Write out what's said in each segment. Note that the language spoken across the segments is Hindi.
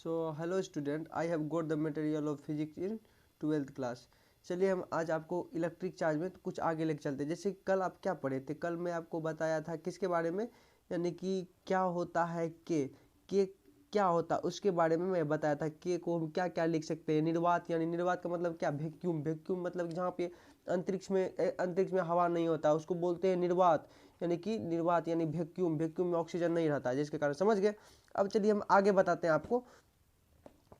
So hello student, I have got the material of physics in 12th class। चलिए हम आज आपको इलेक्ट्रिक चार्ज में कुछ आगे लेके चलते हैं। जैसे कल आप क्या पढ़े थे, कल मैं आपको बताया था किसके बारे में, यानी कि क्या होता है के क्या होता उसके बारे में मैं बताया था। के को हम क्या क्या लिख सकते हैं, निर्वात, यानी निर्वात का मतलब क्या, वैक्यूम। वैक्यूम मतलब जहाँ पे अंतरिक्ष में हवा नहीं होता उसको बोलते हैं निर्वात, यानी कि निर्वात यानी वैक्यूम। वैक्यूम में ऑक्सीजन नहीं रहता, जिसके कारण, समझ गए। अब चलिए हम आगे बताते हैं आपको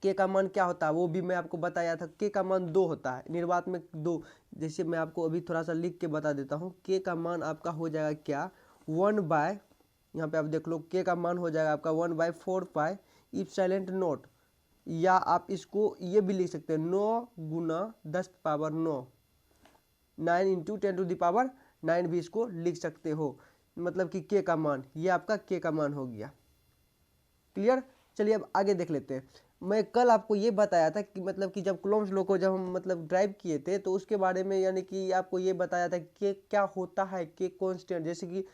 के का मान क्या होता है, वो भी मैं आपको बताया था। के का मान 2 होता है, निर्वात में 2। जैसे मैं आपको अभी थोड़ा सा लिख के बता देता हूँ। के का मान आपका हो जाएगा क्या, 1/, यहाँ पे आप देख लो, के का मान हो जाएगा आपका 1/4 इफ साइलेंट नोट। या आप इसको ये भी लिख सकते हैं, 9 गुना 10⁻9, 9 × 10⁻9 भी इसको लिख सकते हो। मतलब कि के का मान, ये आपका के का मान हो गया। क्लियर। चलिए अब आगे देख लेते हैं। मैं कल आपको ये बताया था कि मतलब कि जब कूलॉम्स लॉ को जब हम मतलब ड्राइव किए थे तो उसके बारे में, यानी कि आपको ये बताया था कि क्या होता है के कांस्टेंट। जैसे कि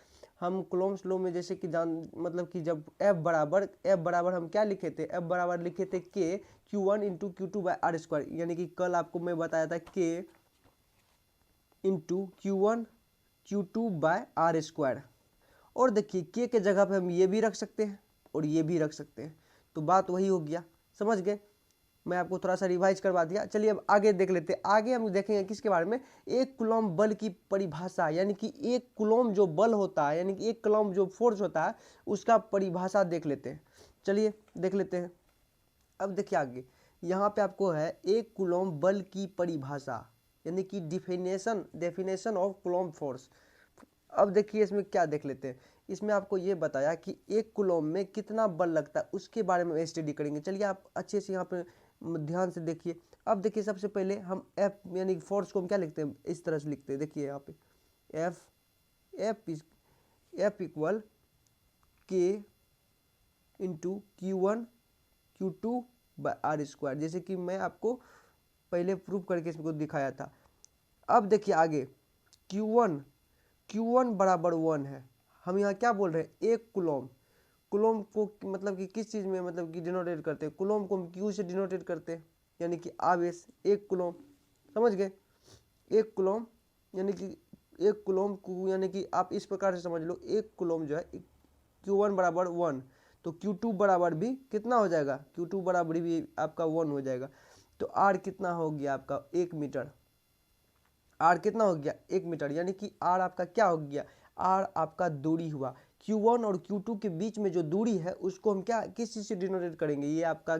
हम कूलॉम्स लॉ में जैसे कि मतलब कि जब F बराबर हम क्या लिखे थे, F बराबर लिखे थे के Q1 × Q2/r²। यानी कि कल आपको मैं बताया था के × Q1 Q2/r²। और देखिए के जगह पे हम ये भी रख सकते हैं और ये भी रख सकते हैं, तो बात वही हो गया, समझ गए। मैं आपको थोड़ा सा रिवाइज करवा दिया। चलिए अब आगे देख लेते हैं। आगे हम देखेंगे किसके बारे में, एक कूलॉम बल की परिभाषा, यानी कि एक कूलॉम जो बल होता है, यानी कि एक कूलॉम जो फोर्स होता है उसका परिभाषा देख लेते हैं। चलिए देख लेते हैं। अब देखिए आगे यहाँ पे आपको है एक कूलॉम बल की परिभाषा, यानी कि डेफिनेशन ऑफ कूलॉम फोर्स। अब देखिए इसमें क्या देख लेते हैं। इसमें आपको ये बताया कि एक कूलॉम में कितना बल लगता है, उसके बारे में स्टडी करेंगे। चलिए आप अच्छे से यहाँ पे ध्यान से देखिए। अब देखिए सबसे पहले हम एफ यानी फोर्स को हम क्या लिखते हैं, इस तरह से लिखते हैं। देखिए यहाँ पे एफ इक्वल के × Q1 Q2/r², जैसे कि मैं आपको पहले प्रूफ करके इसको दिखाया था। अब देखिए आगे Q1 बराबर 1 है। हम यहाँ क्या बोल रहे हैं, एक कूलॉम को मतलब कि किस चीज़ में मतलब कि डिनोटेट करते हैं, कूलॉम को हम Q से डिनोटेट करते हैं, यानी कि आवेश। एक कूलॉम, समझ गए। एक कूलॉम यानी कि एक कूलॉम को, यानी कि आप इस प्रकार से समझ लो, एक कूलॉम जो है Q1 बराबर 1, तो Q2 बराबर भी कितना हो जाएगा, Q2 बराबर भी आपका 1 हो जाएगा। तो R कितना हो गया आपका, 1 मीटर। R कितना हो गया, 1 मीटर, यानी कि R आपका क्या हो गया, R आपका दूरी हुआ। Q1 और Q2 के बीच में जो दूरी है उसको हम क्या किस चीज़ से डिनोटेट करेंगे, ये आपका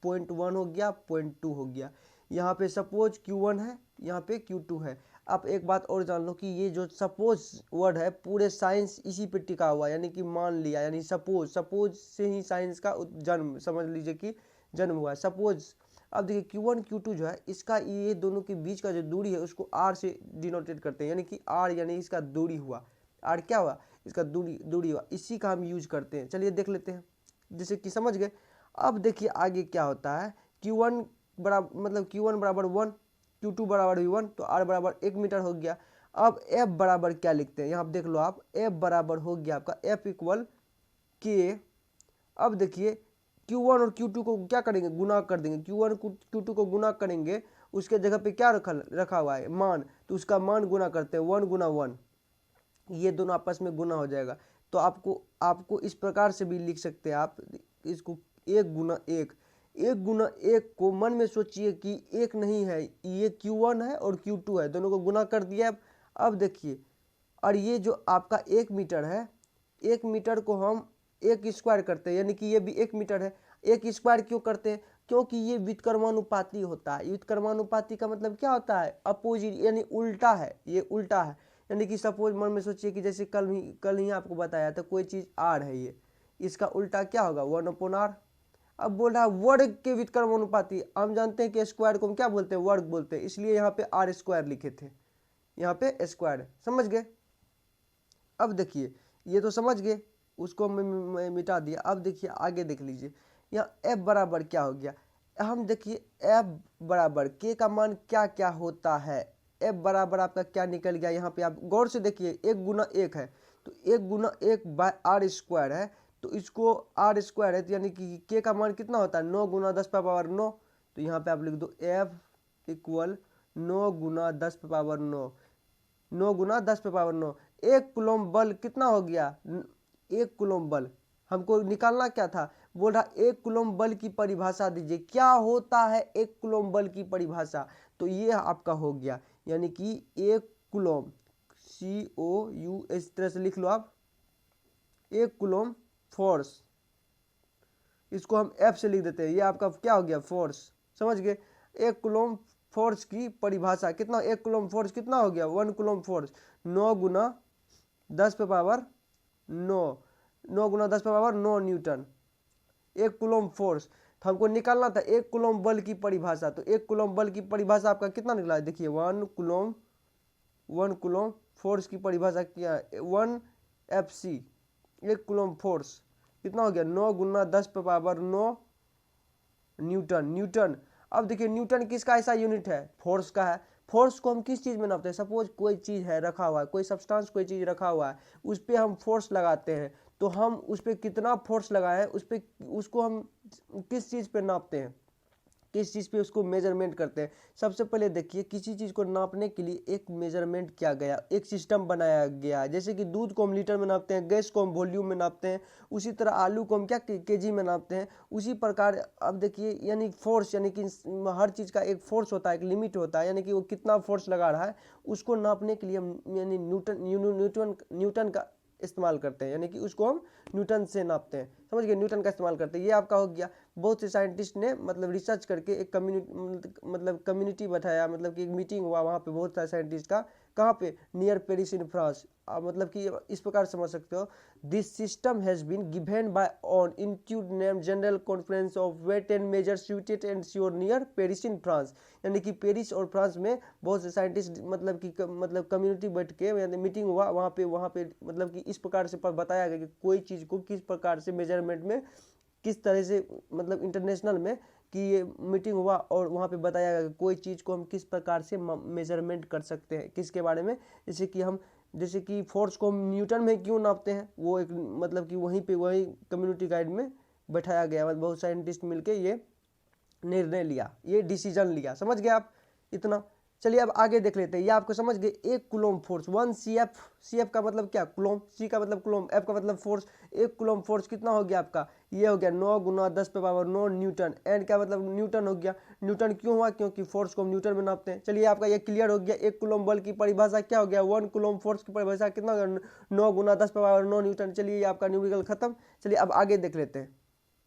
0.1 हो गया, 0.2 हो गया। यहाँ पे सपोज Q1 है, यहाँ पे Q2 है। आप एक बात और जान लो कि ये जो सपोज वर्ड है, पूरे साइंस इसी पे टिका हुआ है, यानी कि मान लिया, यानी सपोज से ही साइंस का जन्म, समझ लीजिए कि जन्म हुआ है, सपोज। अब देखिए Q1 Q2 जो है, इसका ये दोनों के बीच का जो दूरी है उसको R से डिनोटेट करते हैं, यानी कि R यानी इसका दूरी हुआ। R क्या हुआ, इसका दूरी हुआ, इसी का हम यूज करते हैं। चलिए देख लेते हैं, जैसे कि समझ गए। अब देखिए आगे क्या होता है, Q1 बराबर 1, Q2 बराबर भी 1, तो R बराबर 1 मीटर हो गया। अब F बराबर क्या लिखते हैं, यहाँ देख लो आप, F बराबर हो गया आपका F इक्वल के। अब देखिए Q1 और Q2 को क्या करेंगे, गुना कर देंगे। Q1 Q2 को गुना करेंगे, उसके जगह पे क्या रखा हुआ है, मान, तो उसका मान गुना करते हैं, 1 × 1, ये दोनों आपस में गुना हो जाएगा। तो आपको इस प्रकार से भी लिख सकते हैं आप इसको, 1 को मन में सोचिए कि एक नहीं है, ये Q1 है और Q2 है, दोनों को गुना कर दिया। अब देखिए, और ये जो आपका 1 मीटर है, 1 मीटर को हम 1 स्क्वायर करते हैं, यानी कि ये भी 1 मीटर है। 1 स्क्वायर क्यों करते हैं, क्योंकि ये व्युत्क्रमानुपाती होता है। व्युत्क्रमानुपाती का मतलब क्या होता है, अपोजिट, यानी उल्टा है, ये उल्टा है। यानी कि सपोज मन में सोचिए कि जैसे कल ही आपको बताया था, कोई चीज़ R है, ये इसका उल्टा क्या होगा, 1/r। अब बोल रहा है वर्ग के व्युत्क्रमानुपाती, हम जानते हैं कि स्क्वायर को हम क्या बोलते हैं, वर्ग बोलते हैं, इसलिए यहाँ पे R² लिखे थे, यहाँ पे स्क्वायर, समझ गए। अब देखिए ये तो समझ गए, उसको मैं मिटा दिया। अब देखिए आगे देख लीजिए, यहाँ F बराबर क्या हो गया। हम देखिए F बराबर के का मान क्या क्या होता है। F बराबर आपका क्या निकल गया, यहाँ पे आप गौर से देखिए, 1 × 1 है, तो 1 × 1/r² है, तो इसको आर स्क्वायर है, तो यानी कि के का मान कितना होता है 9 गुना 10 पे पावर 9। तो यहाँ पे आप लिख दो एफ इक्वल 9 गुना 10 पे पावर 9, 9 गुना 10 पे पावर 9। एक कूलम बल कितना हो गया, एक कूलम बल हमको निकालना क्या था, बोल रहा एक कूलम बल की परिभाषा दीजिए, क्या होता है एक कूलम बल की परिभाषा। तो ये आपका हो गया, यानी कि एक कूलम COU इस तरह से लिख लो आप, एक कूलम फोर्स, इसको हम F से लिख देते हैं, ये आपका क्या हो गया फोर्स, समझ गए। एक कूलम फोर्स की परिभाषा कितना, एक कूलम फोर्स कितना हो गया 1 कूलम फोर्स, 9 गुना 10 पे पावर 9, 9 गुना 10 पे पावर 9 न्यूटन एक कूलम फोर्स। तो हमको निकालना था एक कूलम बल की परिभाषा, तो एक कूलम बल की परिभाषा आपका कितना निकला है, देखिए 1 कूलम फोर्स की परिभाषा क्या है 1 FC, एक कूलम फोर्स कितना हो गया 9 गुना 10 पे पावर 9 न्यूटन। अब देखिए न्यूटन किसका ऐसा यूनिट है, फोर्स का है। फोर्स को हम किस चीज़ में नापते हैं, सपोज कोई चीज़ है रखा हुआ है, कोई सब्सटेंस कोई चीज़ रखा हुआ है, उस पर हम फोर्स लगाते हैं, तो हम उस पर कितना फोर्स लगाए हैं, उस पर उसको हम किस चीज़ पे नापते हैं, किस चीज़ पे उसको मेजरमेंट करते हैं। सबसे पहले देखिए किसी चीज़ को नापने के लिए एक मेजरमेंट किया गया, एक सिस्टम बनाया गया। जैसे कि दूध को हम लीटर में नापते हैं, गैस को हम वॉल्यूम में नापते हैं, उसी तरह आलू को हम क्या केजी में नापते हैं, उसी प्रकार अब देखिए यानी फोर्स, यानी कि हर चीज़ का एक फोर्स होता है, एक लिमिट होता है, यानी कि वो कितना फोर्स लगा रहा है उसको नापने के लिए हम यानी न्यूटन का इस्तेमाल करते हैं, यानी कि उसको हम न्यूटन से नापते हैं, समझ गए, न्यूटन का इस्तेमाल करते हैं। ये आपका हो गया। बहुत से साइंटिस्ट ने मतलब रिसर्च करके एक कम्युनिटी बैठाया, मतलब कि एक मीटिंग हुआ वहाँ पे बहुत सारे साइंटिस्ट का, कहाँ पे, नियर पेरिस इन फ्रांस। मतलब कि इस प्रकार समझ सकते हो, this system has been given by on institute name general conference of weight and measure situated and sure near Paris in France, यानी कि पेरिस और फ्रांस में बहुत से साइंटिस्ट मतलब कि कम्युनिटी बैठ के यानी मीटिंग हुआ वहाँ पे मतलब कि इस प्रकार से बताया गया कि कोई चीज़ को किस प्रकार से मेजरमेंट में, किस तरह से मतलब इंटरनेशनल में कि ये मीटिंग हुआ और वहाँ पे बताया गया कि कोई चीज़ को हम किस प्रकार से मेजरमेंट कर सकते हैं, किसके बारे में, जैसे कि फोर्स को हम न्यूटन में क्यों नापते हैं, वो एक मतलब कि वहीं कम्युनिटी गाइड में बैठाया गया, मतलब बहुत साइंटिस्ट मिलके ये निर्णय लिया, ये डिसीजन लिया, समझ गए आप इतना। चलिए अब आगे देख लेते हैं, ये आपको समझ गए। एक कूलम फोर्स 1 CF का मतलब क्या कूलम, C का मतलब कूलम, F का मतलब फोर्स। एक कूलम फोर्स कितना हो गया आपका, ये हो गया 9 गुना 10 पे पावर 9 न्यूटन। एंड का मतलब न्यूटन हो गया। न्यूटन क्यों हुआ, क्योंकि फोर्स को हम न्यूटन में नापते हैं। चलिए आपका ये क्लियर हो गया। एक कूलम बल की परिभाषा क्या हो गया, 1 कूलम फोर्स की परिभाषा कितना हो गया 9 गुना 10 पे पावर 9 न्यूटन। चलिए ये आपका न्यूमेरिकल खत्म। चलिए अब आगे देख लेते हैं।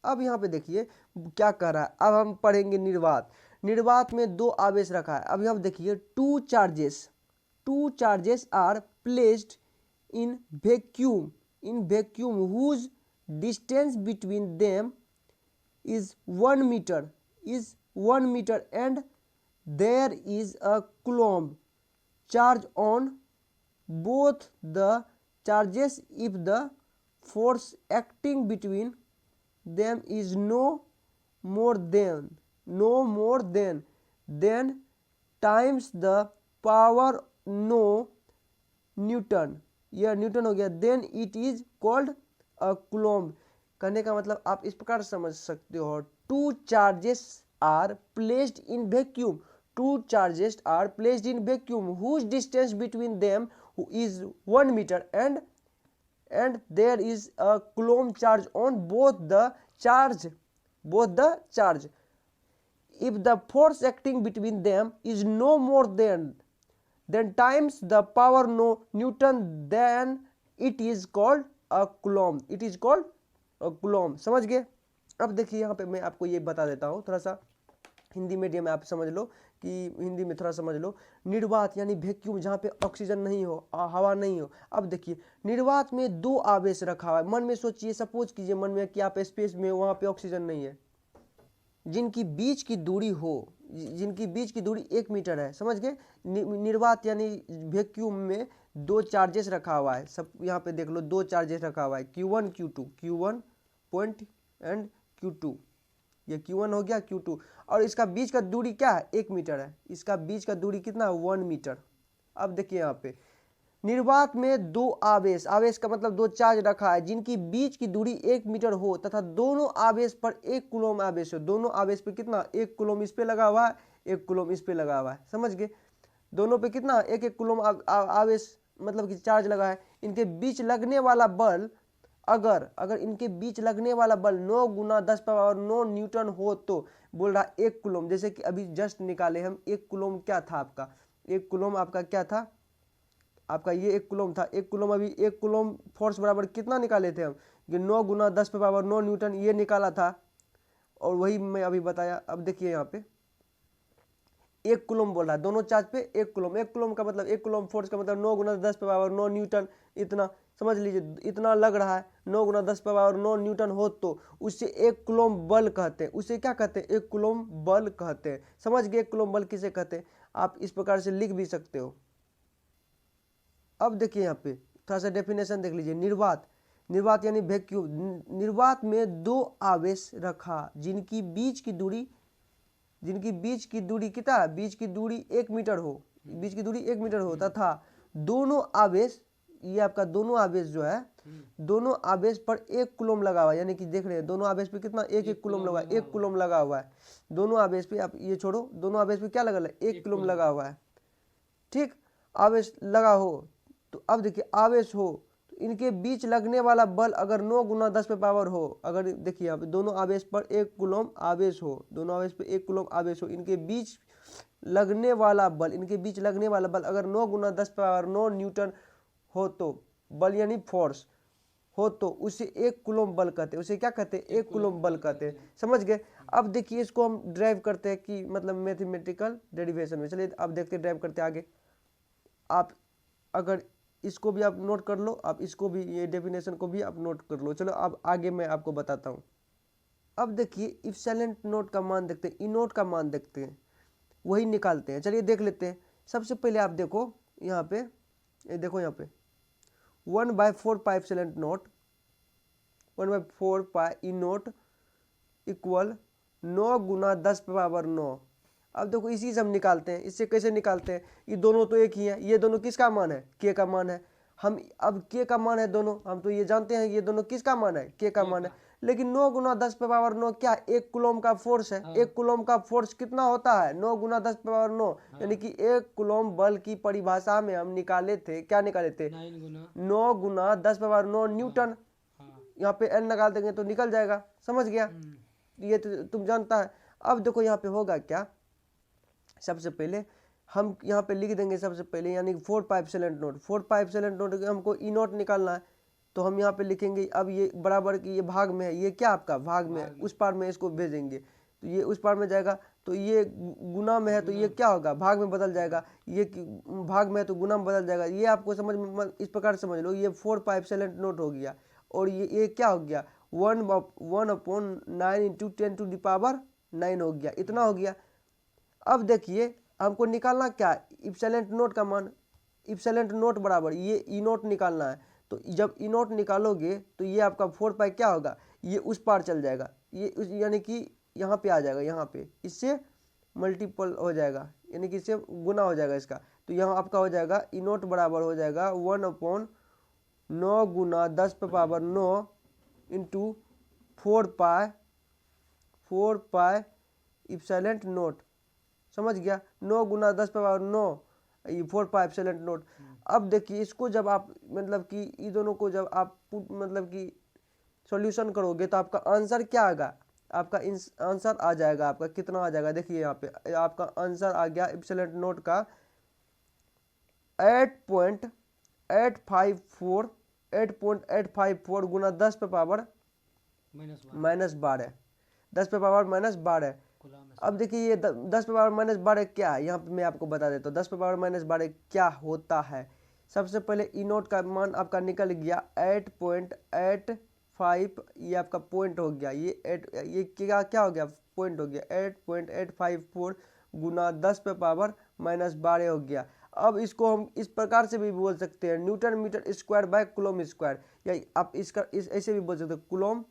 अब यहाँ पे देखिए क्या कह रहा है, अब हम पढ़ेंगे निर्वात। निर्वात में दो आवेश रखा है। अभी आप देखिए two charges are placed in vacuum whose distance between them is 1 meter and there is a coulomb charge on both the charges if the force acting between them is no more than times the power no newton, यह न्यूटन हो गया, then it is called a coulomb. कहने का मतलब आप इस प्रकार समझ सकते हो, two charges are placed in vacuum whose distance between them is 1 meter and there is a coulomb charge on both the charge if the force acting between them is no more than times the power no Newton, then it is called a coulomb। समझ गए। अब देखिए यहाँ पे मैं आपको ये बता देता हूँ, थोड़ा सा हिंदी मीडियम में आप समझ लो, कि हिंदी में थोड़ा समझ लो। निर्वात यानी वैक्यूम, जहाँ पे ऑक्सीजन नहीं हो, हवा नहीं हो। अब देखिए निर्वात में दो आवेश रखा हुआ है। मन में सोचिए, सपोज कीजिए मन में कि आप स्पेस में, वहाँ पे ऑक्सीजन नहीं है, जिनकी बीच की दूरी 1 मीटर है, समझ गए। निर्वात यानी वैक्यूम में दो चार्जेस रखा हुआ है। सब यहाँ पे देख लो, दो चार्जेस रखा हुआ है, Q1 पॉइंट एंड Q2। ये Q1 हो गया, Q2, और इसका बीच का दूरी क्या है 1 मीटर है। इसका बीच का दूरी कितना है 1 मीटर। अब देखिए यहाँ पे निर्वात में दो आवेश, आवेश का मतलब दो चार्ज रखा है, जिनकी बीच की दूरी 1 मीटर हो तथा दोनों आवेश पर 1 कूलम आवेश हो। दोनों आवेश पे कितना, 1 कूलम इस पे लगा हुआ है, 1 कूलम इस पे लगा हुआ है, समझ गए। दोनों पे कितना, 1-1 कूलम आवेश मतलब कि चार्ज लगा है। इनके बीच लगने वाला बल, अगर इनके बीच लगने वाला बल 9 गुना 10⁻9 न्यूटन हो तो बोल रहा 1 कूलम। जैसे कि अभी जस्ट निकाले हम, 1 कूलम क्या था आपका, 1 कूलम आपका क्या था, आपका ये 1 कूलम था। 1 कूलम, अभी 1 कूलम फोर्स बराबर कितना निकाले थे हम, कि 9 गुना 10⁻9 न्यूटन ये निकाला था, और वही मैं अभी बताया। अब देखिए यहाँ पे 1 कूलम बोल रहा है, दोनों चार्ज पे 1 कूलम। 1 कूलम का मतलब, 1 कूलम फोर्स का मतलब 9 गुना 10⁻9 न्यूटन, इतना समझ लीजिए, इतना लग रहा है। 9 गुना 10⁻9 न्यूटन हो तो उससे 1 कूलम बल कहते हैं। उसे क्या कहते हैं, 1 कूलम बल कहते हैं। समझ गए 1 कूलम बल किसे कहते हैं, आप इस प्रकार से लिख भी सकते हो। अब देखिए यहाँ पे थोड़ा सा डेफिनेशन देख लीजिए। निर्वात, निर्वात यानी वैक्यूम। निर्वात में दो आवेश रखा जिनकी बीच की दूरी कितना, बीच की दूरी 1 मीटर हो, बीच की दूरी 1 मीटर हो तथा दोनों आवेश, ये आपका दोनों आवेश जो है, दोनों आवेश पर 1 कूलम लगा हुआ है। यानी कि देख रहे हैं दोनों आवेश पे कितना, 1-1 कूलम लगा, 1 कूलम लगा हुआ है दोनों आवेश पे। आप ये छोड़ो, दोनों आवेश पे क्या लगा है, 1 कूलम लगा हुआ है, ठीक। आवेश लगा हो तो अब देखिए आवेश हो तो इनके बीच लगने वाला बल अगर 9 गुना 10 पे पावर हो, अगर देखिए यहाँ पे दोनों आवेश पर 1 कूलम आवेश हो, दोनों आवेश पे 1 कूलम आवेश हो, इनके बीच लगने वाला बल, इनके बीच लगने वाला बल अगर 9 गुना 10 पावर 9 न्यूटन हो तो, बल यानी फोर्स हो तो उसे 1 कूलम बल कहते हैं। उसे क्या कहते हैं, 1 कूलम बल कहते हैं, समझ गए। अब देखिए इसको हम ड्राइव करते हैं कि मतलब मैथमेटिकल डेरिवेशन में। चलिए अब देखते हैं, ड्राइव करते हैं आगे। आप अगर इसको भी आप नोट कर लो, आप इसको भी, ये डेफिनेशन को भी आप नोट कर लो। चलो अब आगे मैं आपको बताता हूँ। अब देखिए इप्सिलॉन नोट का मान देखते हैं, ई नोट का मान देखते हैं, वही निकालते हैं। चलिए देख लेते हैं। सबसे पहले आप देखो यहाँ पे, ये देखो यहाँ पे 1/4 पाई इप्सिलॉन नोट, 1/4 पाई ई नोट इक्वल 9 गुना 10⁻9। अब देखो इसी से हम निकालते हैं। इससे कैसे निकालते हैं, ये दोनों तो एक ही है, ये दोनों किसका मान है, के का मान है। हम अब के का मान है दोनों, हम तो ये जानते हैं ये दोनों किसका मान है, के का मान है। लेकिन 9 गुना 10⁻9 क्या, 1 कूलम का फोर्स है। 1 कूलम का फोर्स कितना होता है, 9 गुना 10⁻9, यानी कि 1 कूलम बल की परिभाषा में हम निकाले थे, क्या निकाले थे, 9 गुना 10⁻9 न्यूटन। यहाँ पे n लगा देंगे तो निकल जाएगा, समझ गया, ये तो तुम जानता है। अब देखो यहाँ पे होगा क्या, सबसे पहले हम यहाँ पे लिख देंगे सबसे पहले, यानी 4 pi epsilon note, 4 pi epsilon note हमको ई नोट निकालना है, तो हम यहाँ पे लिखेंगे। अब ये बराबर की, ये भाग में है, ये क्या आपका भाग में है, उस पार में इसको भेजेंगे तो ये उस पार में जाएगा, तो ये गुना में है तो ये क्या होगा, भाग में बदल जाएगा। ये भाग में है तो गुना में बदल जाएगा। ये आपको समझ में, इस प्रकार समझ लो, ये 4 पाई इप्सिलॉन नोट हो गया, और ये क्या हो गया, 1/9 × 10⁻9 हो गया, इतना हो गया। अब देखिए हमको निकालना क्या, इप्सिलॉन नोट का मान। इप्सिलॉन नोट बराबर ये ई नोट निकालना है, तो जब ई नोट निकालोगे तो ये आपका 4 पाई क्या होगा, ये उस पार चल जाएगा, ये यानी कि यहाँ पे आ जाएगा, यहाँ पे इससे मल्टीपल हो जाएगा, यानी कि इससे गुना हो जाएगा इसका। तो यहाँ आपका हो जाएगा ई नोट बराबर हो जाएगा 1/9 गुना 10⁻9 इंटू 4 पाई इप्सिलॉन नोट, समझ गया। 9 गुना 10⁻9 ये 4 पाई इप्सिलॉन नोट। अब देखिए इसको जब आप मतलब कि ये दोनों को जब आप मतलब कि सॉल्यूशन करोगे तो आपका आंसर क्या आएगा, आपका आंसर आ जाएगा, आपका कितना आ जाएगा, देखिए यहाँ पे आपका आंसर आ गया इप्सिलॉन नोट का 8.854 गुना 10 पे पावर -12, 10 पे पावर -12। अब देखिए ये 10 पे पावर -12 क्या है, यहाँ पे मैं आपको बता देता हूँ 10 पे पावर -12 क्या होता है। सबसे पहले ई नोट का मान आपका निकल गया 8.85, ये आपका पॉइंट हो गया, ये क्या हो गया, पॉइंट हो गया, 8.854 गुना 10 पे पावर -12 हो गया। अब इसको हम इस प्रकार से भी बोल सकते हैं, newton metre square by coulomb square, या आप इसका ऐसे भी बोल सकते हैं, coulomb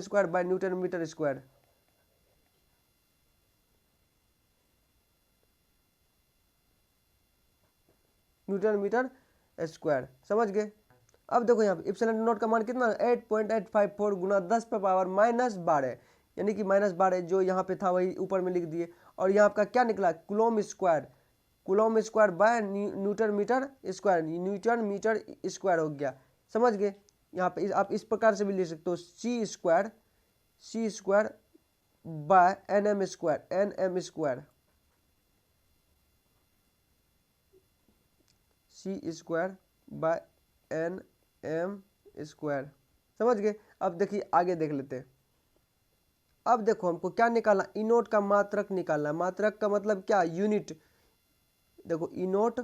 square by newton metre square. Newton metre square. समझ गए। अब देखो यहाँ पे इप्सिलॉन नॉट का मान कितना 8.854 गुना 10⁻12 यानी कि -12 जो यहाँ पे था वही ऊपर में लिख दिए। और यहाँ आपका क्या निकला coulomb square by newton metre square, newton metre square हो गया। समझ गए। यहाँ पे आप इस प्रकार से भी लिख सकते हो C square by NM square, C square by NM square. समझ गए। अब देखिए आगे देख लेते हैं। अब देखो हमको क्या निकालना, इनोट का मात्रक निकालना है। मात्रक का मतलब क्या, यूनिट। देखो इनोट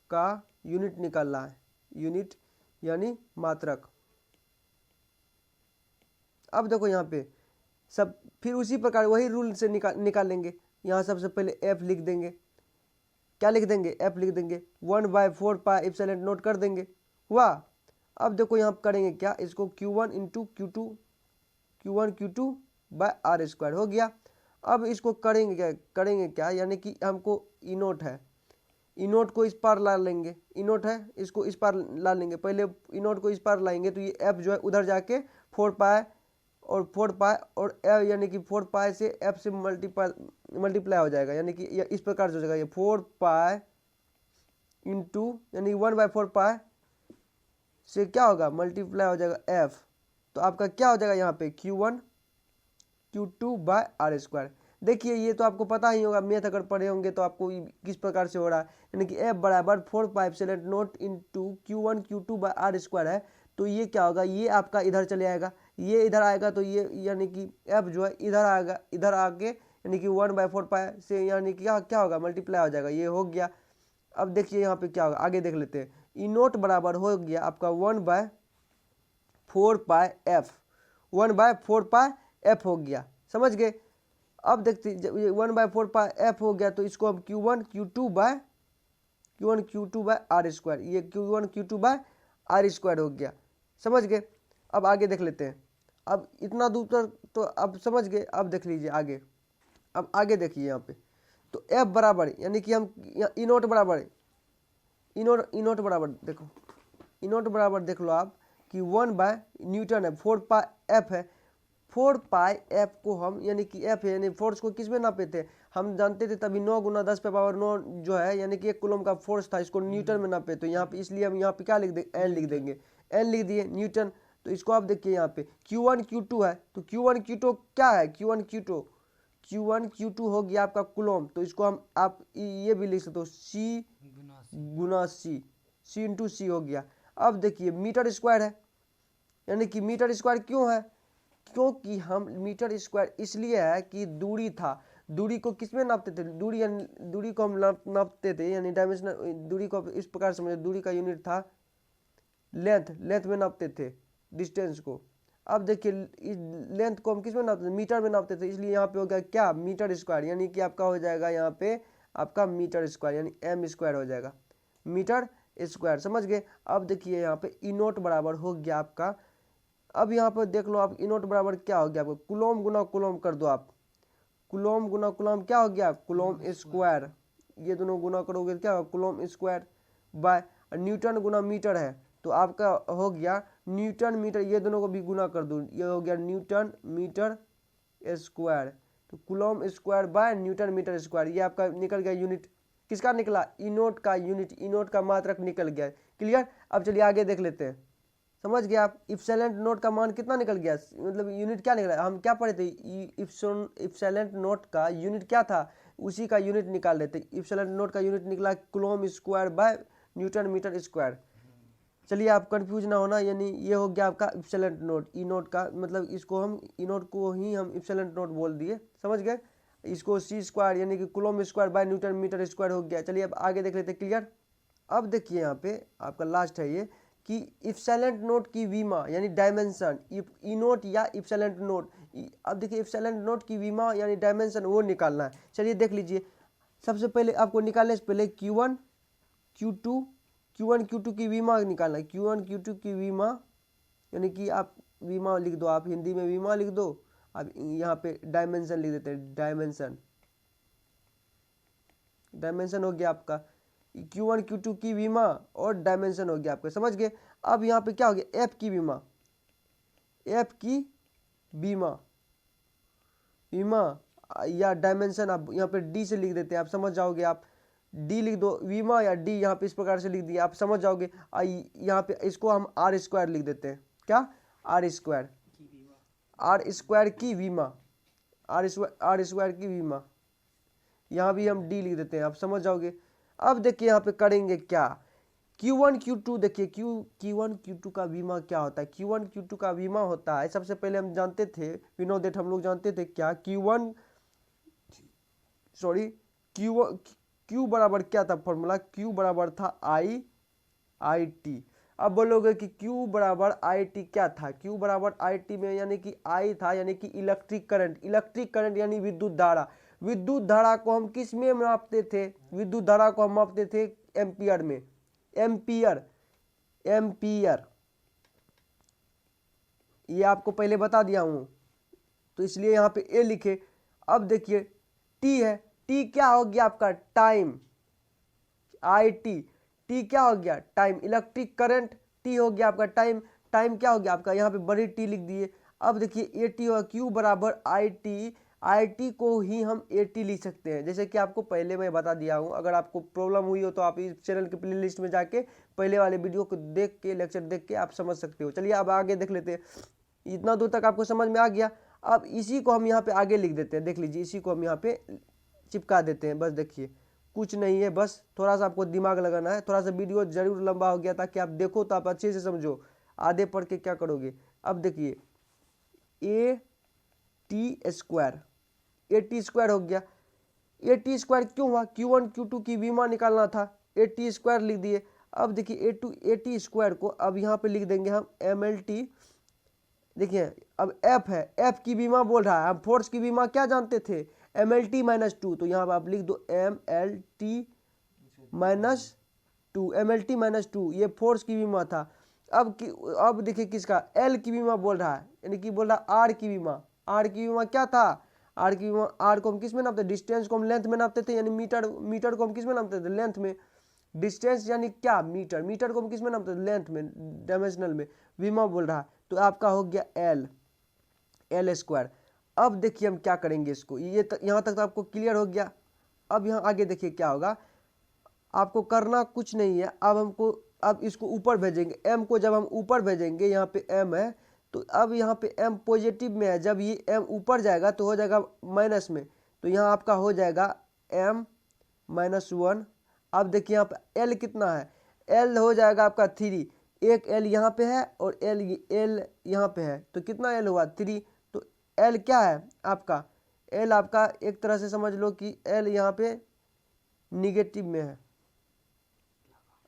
का यूनिट निकालना है, यूनिट यानी मात्रक। अब देखो यहाँ पे सब फिर उसी प्रकार वही रूल से निकालेंगे। यहाँ सबसे पहले एफ लिख देंगे। क्या लिख देंगे, एफ लिख देंगे। 1/4 पाई इप्सिलॉन नोट कर देंगे, हुआ। अब देखो यहाँ करेंगे क्या, इसको Q1 into Q2 by R square हो गया। अब इसको करेंगे क्या यानी कि हमको इनोट है, इनोट को इस पार ला लेंगे, इनोट है इसको इस पार ला लेंगे। पहले इनोट को इस पार लाएंगे तो ये एफ जो है उधर जाके 4 पाई और एफ यानी कि 4 पाई से एफ से मल्टीप्लाई हो जाएगा, यानी कि इस प्रकार से हो जाएगा। ये 4 पाई इंटू यानी 1/4 पाई से क्या होगा मल्टीप्लाई हो जाएगा एफ। तो आपका क्या हो जाएगा यहाँ पे Q1 Q2 by R square. देखिए ये तो आपको पता ही होगा, मैथ अगर पढ़े होंगे तो आपको किस प्रकार से हो रहा है, यानी कि एफ बराबर 4 pi epsilon naught into Q1 Q2 by R square है। तो ये क्या होगा, ये आपका इधर चले आएगा, ये इधर आएगा, तो ये यानी कि एफ जो है इधर आएगा, इधर आके यानी कि 1/4 पाई से यानी कि क्या होगा मल्टीप्लाई हो जाएगा, ये हो गया। अब देखिए यहाँ पे क्या होगा, आगे देख लेते हैं। ई नोट बराबर हो गया आपका 1/4 पाई एफ, 1/4 पाई एफ हो गया। समझ गए। अब देखते 1/4 पाई एफ हो गया तो इसको हम Q1 Q2 by R square, ये Q1 Q2 by R square हो गया। समझ गए। अब आगे देख लेते हैं। अब इतना दूर तक तो अब समझ गए। अब देख लीजिए आगे। अब आगे देखिए यहाँ पे तो एफ बराबर यानी कि हम इनोट बराबर देखो इनोट बराबर देख लो आप कि 1 बाय न्यूटन है, 4 पाई एफ है। 4 पाई एफ को हम यानी कि एफ है यानी फोर्स को किस में नापे थे, हम जानते थे तभी 9 गुना 10⁻9 जो है यानी कि 1 कूलम का फोर्स था, इसको न्यूटन में नापे। तो यहाँ पे इसलिए हम यहाँ पे क्या लिख देंगे, एन लिख देंगे, एन लिख दिए न्यूटन। तो इसको आप देखिए यहाँ पे Q1 Q2 है, तो Q1 Q2 क्या है, Q1 Q2 हो गया आपका कूलम। तो इसको हम आप ये भी लिख सकते हो C गुना C इंटू सी हो गया। अब देखिए मीटर स्क्वायर है, यानी कि मीटर स्क्वायर क्यों है, क्योंकि हम मीटर स्क्वायर इसलिए है कि दूरी था, दूरी को किस में नापते थे, दूरी को हम नापते थे यानी डायमेंशनल दूरी को इस प्रकार समझे, दूरी का यूनिट था लेंथ में नापते थे डिस्टेंस को। अब देखिए लेंथ को हम किस में नापते थे, मीटर में नापते थे, इसलिए यहाँ पे हो गया क्या मीटर स्क्वायर, यानी कि आपका हो जाएगा यहाँ पे आपका मीटर स्क्वायर यानी एम स्क्वायर हो जाएगा, मीटर स्क्वायर। समझ गए। अब देखिए यहाँ पे इनोट बराबर हो गया आपका। अब यहाँ पर देख लो आप इनोट बराबर क्या हो गया आपको, कूलम गुना कूलम कर दो आप, कूलम गुना कूलम क्या हो गया कूलम स्क्वायर, ये दोनों गुना करोगे क्या होगा कूलम स्क्वायर बाय न्यूटन गुना मीटर है तो आपका हो गया न्यूटन मीटर, ये दोनों को भी गुना कर दो, ये हो गया न्यूटन मीटर स्क्वायर। तो coulomb square by newton metre square, ये आपका निकल गया यूनिट, किसका निकला इनोट का यूनिट, इनोट का मात्रक निकल गया। क्लियर। अब चलिए आगे देख लेते हैं। समझ गए आप, इप्सिलॉन नोट का मान कितना निकल गया, मतलब यूनिट क्या निकला, हम क्या पढ़े थे इप्सिलॉन नोट का यूनिट क्या था, उसी का यूनिट निकाल लेते। इप्सिलॉन नोट का यूनिट निकला coulomb square by newton metre square. चलिए आप कंफ्यूज ना होना, यानी ये हो गया आपका इप्सिलॉन नोट, ई नोट का मतलब इसको हम इनोट को ही हम इप्सिलॉन नोट बोल दिए। समझ गए। इसको सी स्क्वायर यानी कि coulomb square by newton metre square हो गया। चलिए अब आगे देख लेते। क्लियर। अब देखिए यहाँ पे आपका लास्ट है ये कि इप्सिलॉन नोट की वीमा यानी डायमेंशन, इनोट या इप्सिलॉन नोट। अब देखिए इप्सिलॉन नोट की वीमा यानी डायमेंशन वो निकालना है। चलिए देख लीजिए। सबसे पहले आपको निकालने से पहले Q1 Q2 की वीमा निकालना है। Q1 Q2 की वीमा यानी कि आप वीमा लिख दो, आप हिंदी में वीमा लिख दो, अब यहाँ पे डायमेंशन लिख देते हैं, डायमेंशन हो गया आपका। Q1 Q2 की बीमा और डायमेंशन हो गया आपका, समझ गए। अब यहाँ पे क्या हो गया, एफ की बीमा, एफ की बीमा या डायमेंशन आप यहाँ पे डी से लिख देते हैं, आप समझ जाओगे। आप डी लिख दो, बीमा या डी यहाँ पे इस प्रकार से लिख दिया, आप समझ जाओगे। यहाँ पे इसको हम आर स्क्वायर लिख देते हैं, क्या, आर स्क्वायर, आर स्क्वायर की बीमा, आर स्क्वायर की बीमा, यहाँ भी हम डी लिख देते हैं, आप समझ जाओगे। अब देखिए यहाँ पे करेंगे क्या, Q1 Q2, देखिए Q1 Q2 का बीमा क्या होता है। Q1 Q2 का बीमा होता है, सबसे पहले हम जानते थे, वी नो दैट, हम लोग जानते थे क्या, Q बराबर क्या था फॉर्मूला, Q बराबर था आई टी। अब बोलोगे कि Q बराबर आई टी क्या था, Q बराबर आई टी में यानी कि आई था, यानी कि इलेक्ट्रिक करंट यानी विद्युत धारा। विद्युत धारा को हम किस में मापते थे, विद्युत धारा को हम मापते थे एम्पियर में, एम्पियर, ये आपको पहले बता दिया हूं, तो इसलिए यहाँ पे ए लिखे। अब देखिए टी है, टी क्या हो गया आपका, टाइम, आई टी क्या हो गया, टाइम, इलेक्ट्रिक करंट, टी हो गया आपका टाइम, टाइम क्या हो गया आपका, यहाँ पे बड़ी टी लिख दिए। अब देखिए ए टी होगा, Q बराबर आई टी को ही हम ए टी लिख सकते हैं, जैसे कि आपको पहले मैं बता दिया हूँ। अगर आपको प्रॉब्लम हुई हो तो आप इस चैनल के प्लेलिस्ट में जाके पहले वाले वीडियो को देख के, लेक्चर देख के आप समझ सकते हो। चलिए अब आगे देख लेते हैं, इतना दूर तक आपको समझ में आ गया। अब इसी को हम यहाँ पे आगे लिख देते हैं, देख लीजिए, इसी को हम यहाँ पे चिपका देते हैं, बस देखिए कुछ नहीं है, बस थोड़ा सा आपको दिमाग लगाना है। थोड़ा सा वीडियो जरूर लंबा हो गया ताकि आप देखो तो आप अच्छे से समझो, आधे पढ़ के क्या करोगे। अब देखिए A T square, A T square हो गया। ए टी स्क्वायर क्यों हुआ, Q1 Q2 की बीमा निकालना था, ए टी स्क्वायर लिख दिए। अब देखिए ए टी स्क्वायर को अब यहाँ पे लिख देंगे हम एम एल टी। देखिए अब एफ है, एफ की बीमा बोल रहा है, हम फोर्स की बीमा क्या जानते थे, M L T minus two, तो यहाँ पर आप लिख दो M L T minus two, M L T minus two, ये फोर्स की बीमा था। अब देखिए किसका, एल की बीमा बोल रहा है, यानी कि बोल रहा है आर की बीमा। आर की बीमा क्या था, आर की बीमा, आर को हम किस में नापते, डिस्टेंस को हम लेंथ में नापते थे, यानी मीटर को हम किस में नापते थे, लेंथ में। डिस्टेंस यानी क्या, मीटर को हम किस में नापते थे, लेंथ में, डायमेंशनल में। बीमा बोल रहा है, तो आपका हो गया एल स्क्वायर। अब देखिए हम क्या करेंगे इसको, ये यहाँ तक तो आपको क्लियर हो गया। अब यहाँ आगे देखिए क्या होगा, आपको करना कुछ नहीं है। अब इसको ऊपर भेजेंगे, m को जब हम ऊपर भेजेंगे, यहाँ पे m है, तो अब यहाँ पे m पॉजिटिव में है, जब ये m ऊपर जाएगा तो हो जाएगा माइनस में, तो यहाँ आपका हो जाएगा m माइनस वन। अब देखिए यहाँ पे l कितना है, l हो जाएगा आपका 3, एक l यहाँ पे है और l यहाँ पे है, तो कितना l हुआ 3। तो l क्या है आपका, l आपका एक तरह से समझ लो कि l यहाँ पे निगेटिव में है।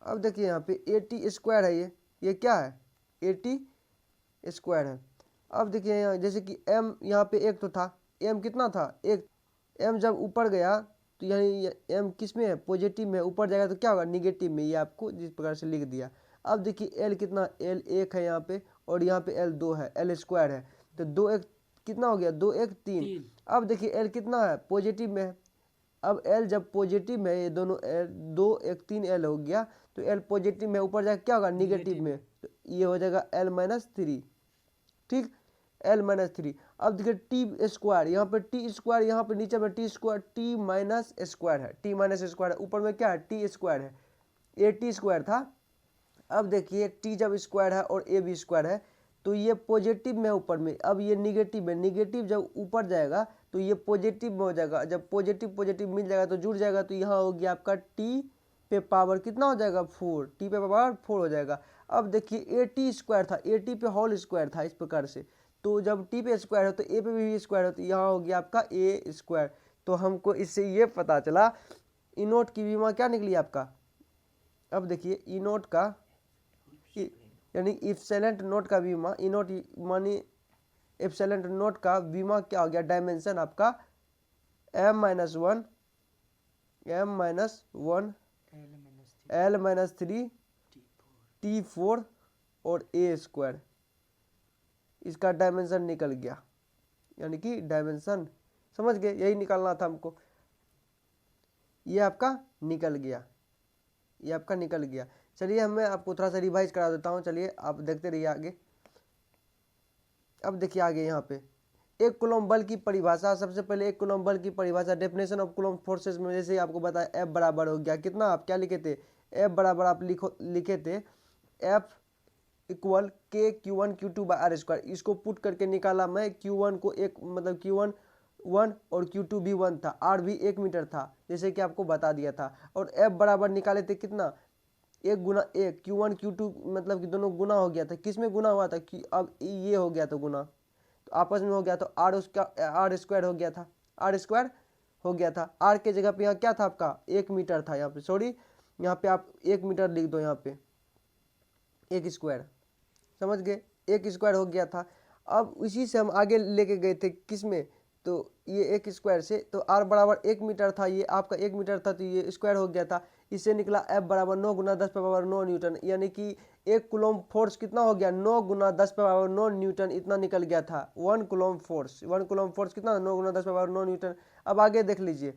अब देखिए यहाँ पे ए टी स्क्वायर है, ये क्या है, ए टी स्क्वायर है। अब देखिए यहाँ जैसे कि m यहाँ पे एक तो था, m कितना था, एक, m जब ऊपर गया तो यानी m किस में है, पॉजिटिव में, ऊपर जाएगा तो क्या होगा, निगेटिव में, ये आपको जिस प्रकार से लिख दिया। अब देखिए l कितना, l एक है यहाँ पे और यहाँ पे l दो है, l स्क्वायर है, तो दो एक कितना हो गया, दो एक तीन। अब देखिए l कितना है, पॉजिटिव में है। अब l जब पॉजिटिव में, ये दोनों l, दो एक तीन l हो गया, तो l पॉजिटिव में, ऊपर जाकर क्या होगा, निगेटिव में, तो ये हो जाएगा l माइनस थ्री, ठीक, l माइनस थ्री। अब देखिए टी स्क्वायर, यहाँ पे टी स्क्वायर, यहाँ पे नीचे में T square, T minus square है, टी माइनस स्क्वायर है, ऊपर में क्या है, टी स्क्वायर है, ए टी स्क्वायर था। अब देखिए टी जब स्क्वायर है और ए भी स्क्वायर है, तो ये पॉजिटिव में ऊपर में, अब ये निगेटिव में, निगेटिव जब ऊपर जाएगा तो ये पॉजिटिव में हो जाएगा, जब पॉजिटिव मिल जाएगा तो जुड़ जाएगा, तो यहाँ हो गया आपका टी पे पावर कितना हो जाएगा, 4, टी पे पावर 4 हो जाएगा। अब देखिए ए टी स्क्वायर था, ए टी पे होल स्क्वायर था, इस प्रकार से, तो जब टी पे स्क्वायर हो तो ए पे भी स्क्वायर हो, तो यहाँ हो गया आपका ए स्क्वायर। तो हमको इससे ये पता चला ई नोट की बीमा क्या निकली आपका। अब देखिए ई नोट का यानी इप्सिलॉन नोट का बीमा, ई नोट मानी इप्सिलॉन नोट का बीमा क्या हो गया, डायमेंशन आपका m minus one, l minus three, t4 और a स्क्वायर, इसका डायमेंशन निकल गया, यानी कि डायमेंशन समझ गए, यही निकालना था हमको, ये आपका निकल गया। ये आपका निकल गया। चलिए मैं आपको थोड़ा सा रिवाइज करा देता हूँ, चलिए आप देखते रहिए आगे। अब देखिए आगे यहाँ पे एक कूलम्ब बल की परिभाषा, सबसे पहले एक कूलम्ब बल की परिभाषा, डेफिनेशन ऑफ कूलम्ब फोर्सेस में जैसे आपको बताया F बराबर हो गया कितना, आप क्या लिखे थे, F बराबर आप लिखे थे F इक्वल के Q1 Q2 by R square. इसको पुट करके निकाला मैं Q1 को एक मतलब Q1 1 और Q2 भी 1 था, R भी 1 मीटर था जैसे कि आपको बता दिया था। और F बराबर निकाले थे कितना, 1 गुना 1, Q1 Q2 मतलब कि दोनों गुना हो गया था, किस में गुना हुआ था कि अब ये हो गया था गुना, तो आपस में हो गया तो आर उसका आर स्क्वायर हो गया था, आर स्क्वायर हो गया था। आर के जगह पे यहाँ क्या था आपका 1 मीटर था, यहाँ पे सॉरी यहाँ पे आप 1 मीटर लिख दो, यहाँ पे 1 स्क्वायर, समझ गए, 1 स्क्वायर हो गया था। अब इसी से हम आगे लेके गए थे किस में, तो ये 1 स्क्वायर से, तो आर बराबर 1 मीटर था, ये आपका 1 मीटर था तो ये स्क्वायर हो गया था। इससे निकला F बराबर 9 गुना 10 पावर 9 न्यूटन, यानी कि एक कूलम्ब फोर्स कितना हो गया 9 गुना 10 पावर 9 न्यूटन, इतना निकल गया था 1 कूलम्ब फोर्स। 1 कूलम्ब फोर्स कितना 9 गुना 10 पावर 9 न्यूटन। अब आगे देख लीजिए